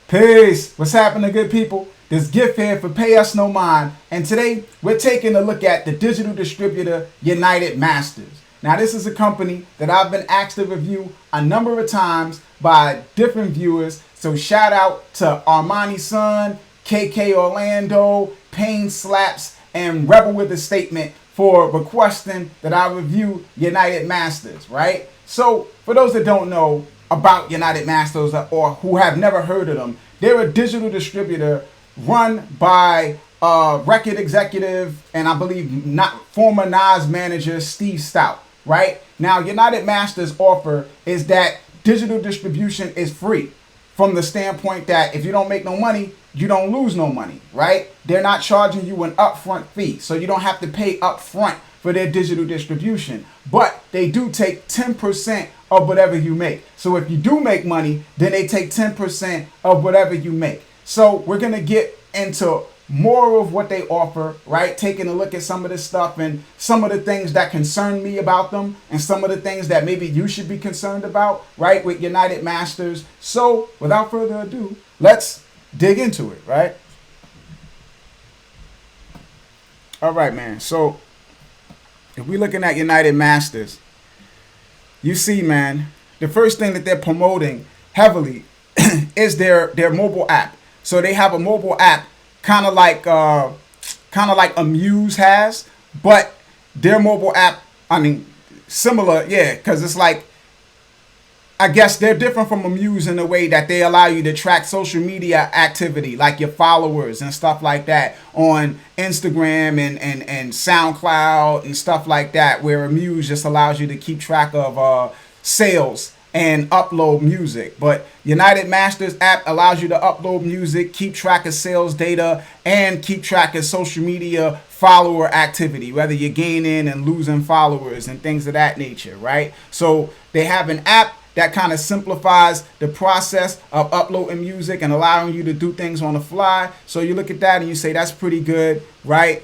Peace. What's happening, good people? This gift here for Pay Us No Mind, and today we're taking a look at the digital distributor United Masters. Now, this is a company that I've been asked to review a number of times by different viewers. So shout out to Armani Sun, KK Orlando, Pain Slaps, and Rebel with a Statement for requesting that I review United Masters, right? So for those that don't know about United Masters or who have never heard of them, they're a digital distributor run by record executive and I believe not former Nas manager Steve Stout, right? Now, United Masters offer is that digital distribution is free from the standpoint that if you don't make no money, you don't lose no money, right? They're not charging you an upfront fee, so you don't have to pay upfront for their digital distribution, but they do take 10% of whatever you make. So if you do make money, then they take 10% of whatever you make. So we're going to get into more of what they offer, right? Taking a look at some of this stuff and some of the things that concern me about them and some of the things that maybe you should be concerned about, right, with United Masters. So without further ado, let's dig into it, right? All right, man. So if we're looking at United Masters, you see, man, the first thing that they're promoting heavily is their mobile app. So they have a mobile app, kind of like Amuse has, but their mobile app, I mean, similar, yeah, because it's like, I guess they're different from Amuse in the way that they allow you to track social media activity, like your followers and stuff like that on Instagram and SoundCloud and stuff like that, where Amuse just allows you to keep track of sales and upload music. But United Masters app allows you to upload music, keep track of sales data, and keep track of social media follower activity, whether you're gaining and losing followers and things of that nature, right? So they have an app that kind of simplifies the process of uploading music and allowing you to do things on the fly. So you look at that and you say, that's pretty good, right?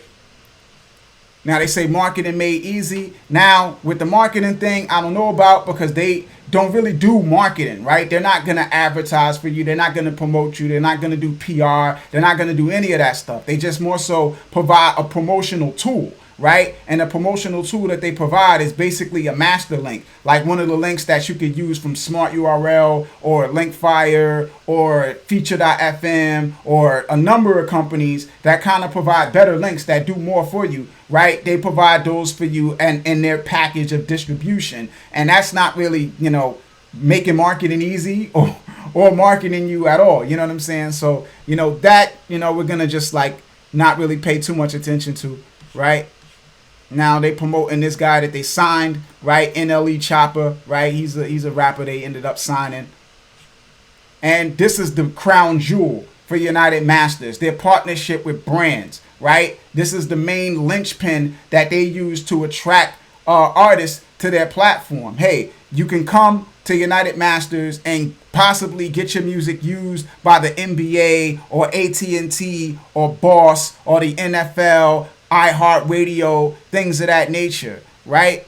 Now they say marketing made easy. Now with the marketing thing, I don't know about, because they don't really do marketing, right? They're not going to advertise for you. They're not going to promote you. They're not going to do PR. They're not going to do any of that stuff. They just more so provide a promotional tool, right? And the promotional tool that they provide is basically a master link, like one of the links that you could use from Smart URL or Linkfire or Feature.fm or a number of companies that kind of provide better links that do more for you, right? They provide those for you and in their package of distribution. And that's not really, making marketing easy or marketing you at all. You know what I'm saying? So, that, we're going to just like not really pay too much attention to, right? Now they promoting this guy that they signed, right? NLE Chopper, right? He's a rapper they ended up signing. And this is the crown jewel for United Masters, their partnership with brands, right? This is the main linchpin that they use to attract artists to their platform. Hey, you can come to United Masters and possibly get your music used by the NBA or AT&T or Boss or the NFL, iHeartRadio, things of that nature, right?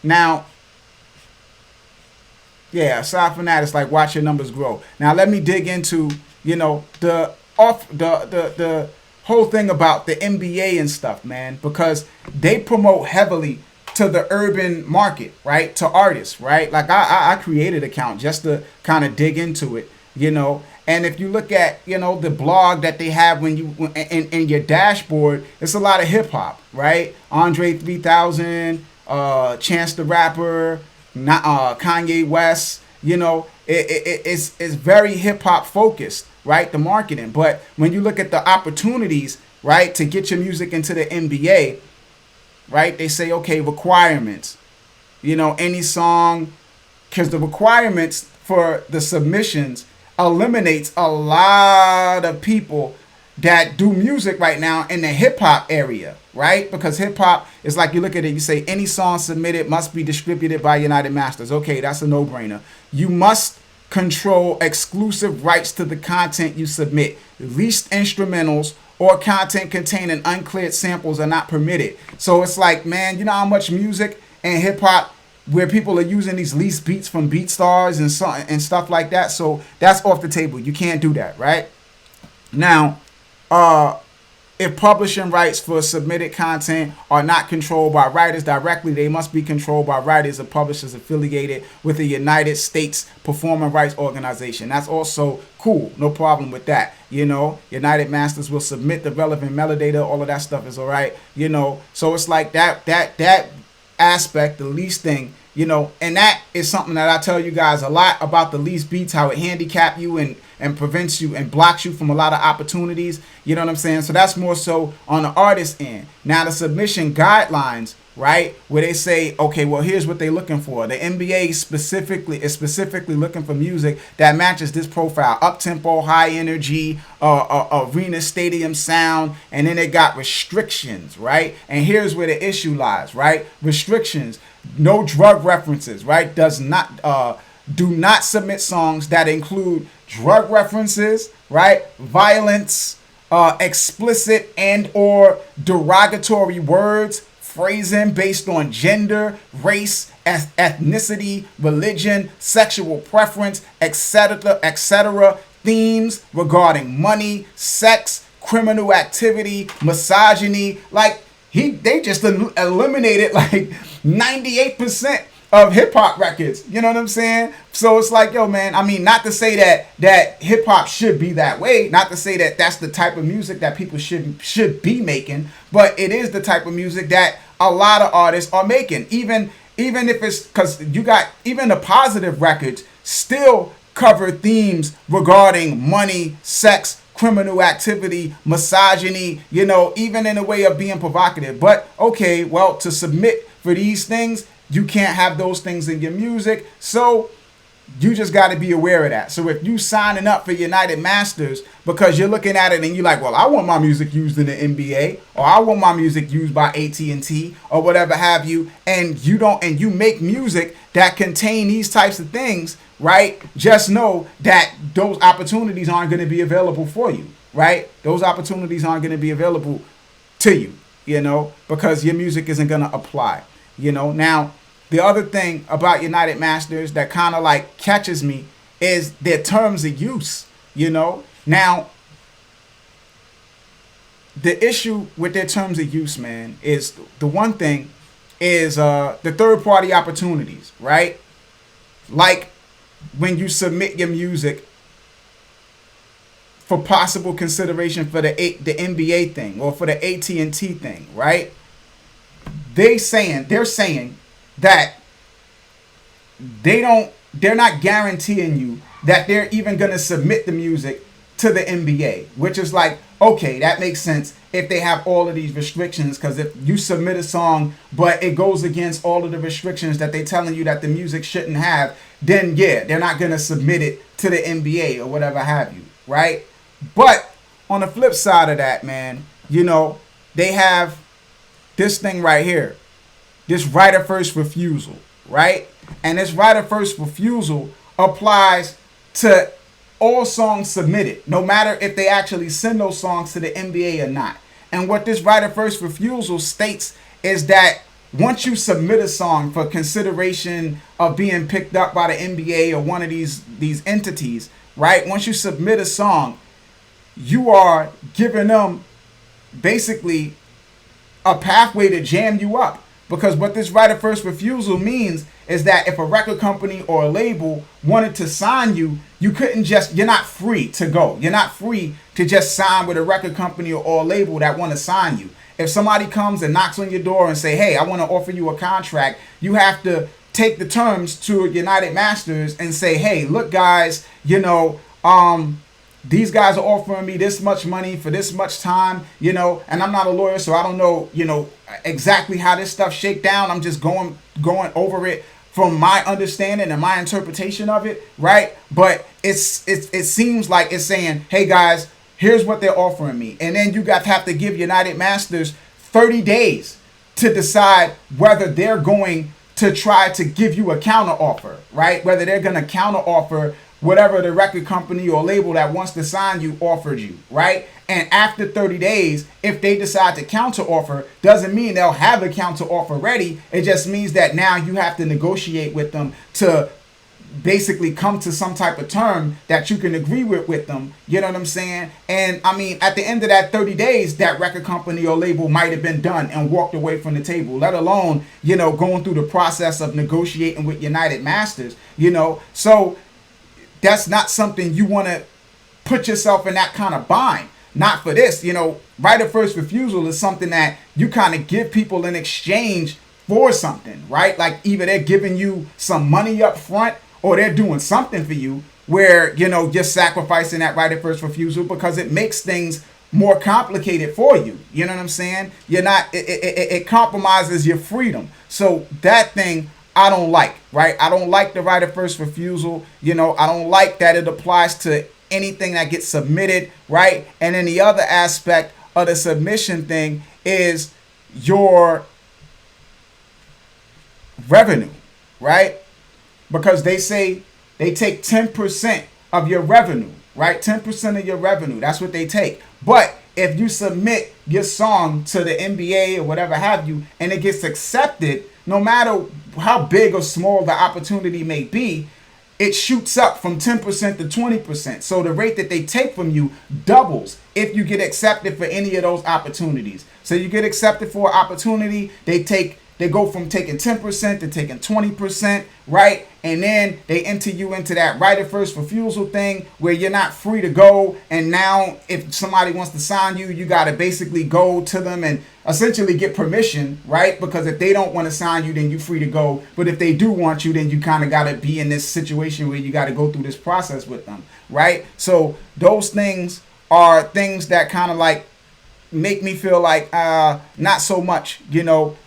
Now, yeah, aside from that, it's like watch your numbers grow. Now let me dig into, the whole thing about the NBA and stuff, man, because they promote heavily to the urban market, right? To artists, right? Like I created an account just to kind of dig into it, And if you look at, the blog that they have when you in your dashboard, it's a lot of hip hop, right? Andre 3000, Chance the Rapper, Kanye West, it's very hip hop focused, right? The marketing. But when you look at the opportunities, right, to get your music into the NBA, right? They say, okay, requirements, any song, because the requirements for the submissions eliminates a lot of people that do music right now in the hip hop area, right? Because hip hop is like, you look at it, you say any song submitted must be distributed by United Masters. Okay, that's a no-brainer. You must control exclusive rights to the content you submit. Leased instrumentals or content containing uncleared samples are not permitted. So it's like, man, you know how much music and hip hop where people are using these leased beats from BeatStars and stuff like that. So that's off the table. You can't do that, right? Now, if publishing rights for submitted content are not controlled by writers directly, they must be controlled by writers or publishers affiliated with the United States Performing Rights Organization. That's also cool. No problem with that. United Masters will submit the relevant metadata. All of that stuff is all right. So it's like that aspect, the lease thing, and that is something that I tell you guys a lot about the lease beats, how it handicap you and prevents you and blocks you from a lot of opportunities. You know what I'm saying? So that's more so on the artist end. Now the submission guidelines, right, where they say, okay, well, here's what they're looking for. The NBA is specifically looking for music that matches this profile: up tempo, high energy, arena stadium sound, and then they got restrictions, right? And here's where the issue lies, right? Restrictions: no drug references, right? Do not submit songs that include drug references, right? Violence, explicit and or derogatory words, phrasing based on gender, race, ethnicity, religion, sexual preference, etc., themes regarding money, sex, criminal activity, misogyny. Like they just eliminated like 98% of hip hop records. You know what I'm saying? So it's like, yo, man, I mean, not to say that hip hop should be that way, not to say that that's the type of music that people should be making, but it is the type of music that a lot of artists are making. Even if it's, because you got even the positive records still cover themes regarding money, sex, criminal activity, misogyny, even in a way of being provocative. But okay, well, to submit for these things, you can't have those things in your music. So you just got to be aware of that. So if you signing up for United Masters because you're looking at it and you're like, well, I want my music used in the NBA, or I want my music used by AT&T or whatever have you, and you make music that contain these types of things, right? Just know that those opportunities aren't going to be available for you, right? Those opportunities aren't going to be available to you, because your music isn't going to apply. Now, the other thing about United Masters that kind of like catches me is their terms of use. Now, the issue with their terms of use, man, is the one thing is the third party opportunities, right? Like when you submit your music for possible consideration for the NBA thing or for the AT&T thing, right? They're saying that they're not guaranteeing you that they're even going to submit the music to the NBA, which is like, okay, that makes sense if they have all of these restrictions, because if you submit a song but it goes against all of the restrictions that they're telling you that the music shouldn't have, then yeah, they're not going to submit it to the NBA or whatever have you, right? But on the flip side of that, man, they have this thing right here, this right of first refusal, right? And this right of first refusal applies to all songs submitted, no matter if they actually send those songs to the NBA or not. And what this right of first refusal states is that once you submit a song for consideration of being picked up by the NBA or one of these entities, right? Once you submit a song, you are giving them basically a pathway to jam you up. Because what this right of first refusal means is that if a record company or a label wanted to sign you, you're not free to go. You're not free to just sign with a record company or a label that want to sign you. If somebody comes and knocks on your door and say, hey, I want to offer you a contract, you have to take the terms to United Masters and say, hey, look, guys, these guys are offering me this much money for this much time, and I'm not a lawyer, so I don't know, exactly how this stuff shake down. I'm just going over it from my understanding and my interpretation of it, right? But it seems like it's saying, hey guys, here's what they're offering me. And then you have to give United Masters 30 days to decide whether they're going to try to give you a counter offer, right? Whether they're going to counter offer whatever the record company or label that wants to sign you offered you, right? And after 30 days, if they decide to counter offer, doesn't mean they'll have a counter offer ready. It just means that now you have to negotiate with them to basically come to some type of term that you can agree with them. You know what I'm saying? And I mean, at the end of that 30 days, that record company or label might have been done and walked away from the table, let alone, going through the process of negotiating with United Masters, So that's not something you want to put yourself in that kind of bind. Not for this, right of first refusal is something that you kind of give people in exchange for something, right? Like either they're giving you some money up front or they're doing something for you where, you're sacrificing that right of first refusal because it makes things more complicated for you. You know what I'm saying? It compromises your freedom. So that thing I don't like, right? I don't like the right of first refusal. I don't like that it applies to anything that gets submitted, right? And then the other aspect of the submission thing is your revenue, right? Because they say they take 10% of your revenue, right? 10% of your revenue. That's what they take. But if you submit your song to the NBA or whatever have you, and it gets accepted, no matter how big or small the opportunity may be, it shoots up from 10% to 20%. So the rate that they take from you doubles if you get accepted for any of those opportunities. So you get accepted for an opportunity, they go from taking 10% to taking 20%, right? And then they enter you into that right of first refusal thing where you're not free to go. And now if somebody wants to sign you, you got to basically go to them and essentially get permission, right? Because if they don't want to sign you, then you're free to go. But if they do want you, then you kind of got to be in this situation where you got to go through this process with them, right? So those things are things that kind of like make me feel like not so much,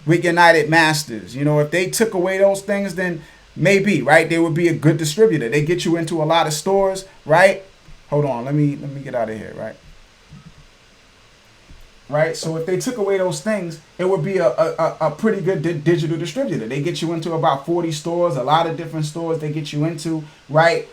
with United Masters. If they took away those things, then maybe, right, they would be a good distributor. They get you into a lot of stores, right? Hold on, let me get out of here, right? Right, so if they took away those things, it would be a pretty good digital distributor. They get you into about 40 stores, a lot of different stores they get you into, right?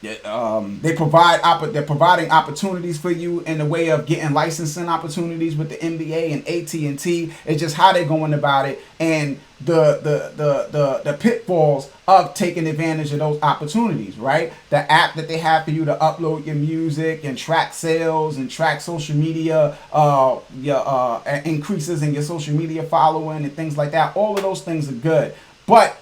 They're providing opportunities for you in the way of getting licensing opportunities with the NBA and AT&T. It's just how they're going about it and the pitfalls of taking advantage of those opportunities, right? The app that they have for you to upload your music and track sales and track social media, your increases in your social media following and things like that. All of those things are good, but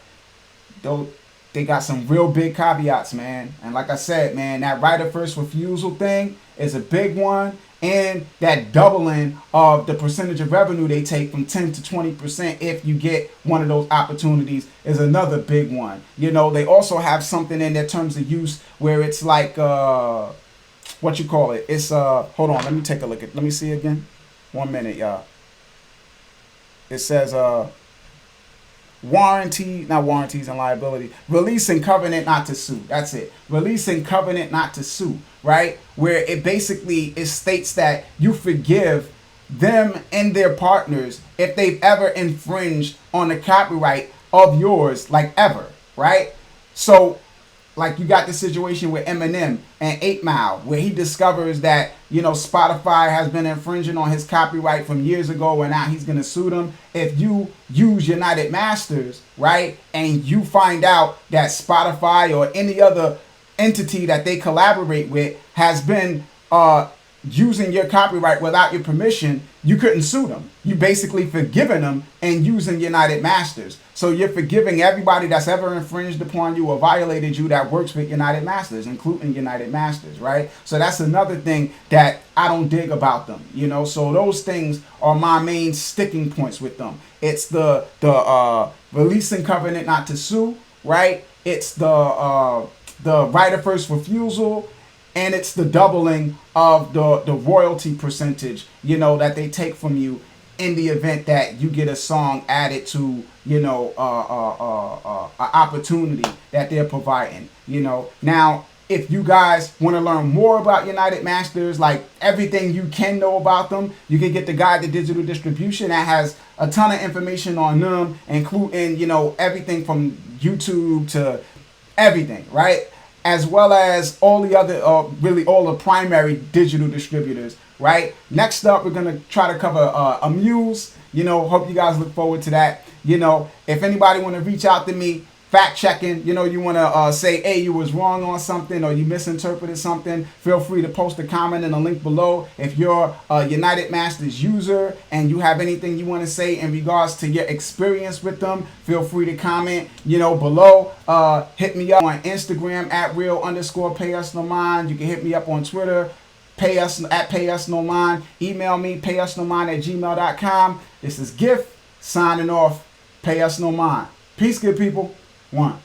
they got some real big caveats, man. And like I said, man, that right of first refusal thing is a big one. And that doubling of the percentage of revenue they take from 10 to 20% if you get one of those opportunities is another big one. They also have something in their terms of use where it's like, what you call it? It's, hold on, let me see again. 1 minute, y'all. It says, not warranties and liability, releasing covenant not to sue. That's it. Releasing covenant not to sue, right? Where it states that you forgive them and their partners if they've ever infringed on the copyright of yours, like ever, right? So like you got the situation with Eminem and 8 Mile, where he discovers that, Spotify has been infringing on his copyright from years ago and now he's going to sue them. If you use United Masters, right, and you find out that Spotify or any other entity that they collaborate with has been using your copyright without your permission, you couldn't sue them. You basically forgiving them and using United Masters. So you're forgiving everybody that's ever infringed upon you or violated you that works with United Masters, including United Masters, right? So that's another thing that I don't dig about them, So those things are my main sticking points with them. It's the releasing covenant not to sue, right? It's the right of first refusal, and it's the doubling of the royalty percentage, that they take from you in the event that you get a song added to, an opportunity that they're providing, Now, if you guys want to learn more about United Masters, like everything you can know about them, you can get the Guide to Digital Distribution that has a ton of information on them, including, everything from YouTube to everything, right? As well as all the other, really all the primary digital distributors, right? Next up, we're gonna try to cover Amuse. Hope you guys look forward to that. If anybody want to reach out to me, fact checking, you want to say, hey, you was wrong on something or you misinterpreted something, feel free to post a comment in the link below. If you're a United Masters user and you have anything you want to say in regards to your experience with them, feel free to comment, below. Hit me up on Instagram at real_payusnomind. You can hit me up on Twitter, Payusnomind. Email me, payusnomind@gmail.com. This is Gift signing off. Pay us no mind. Peace, good people. One.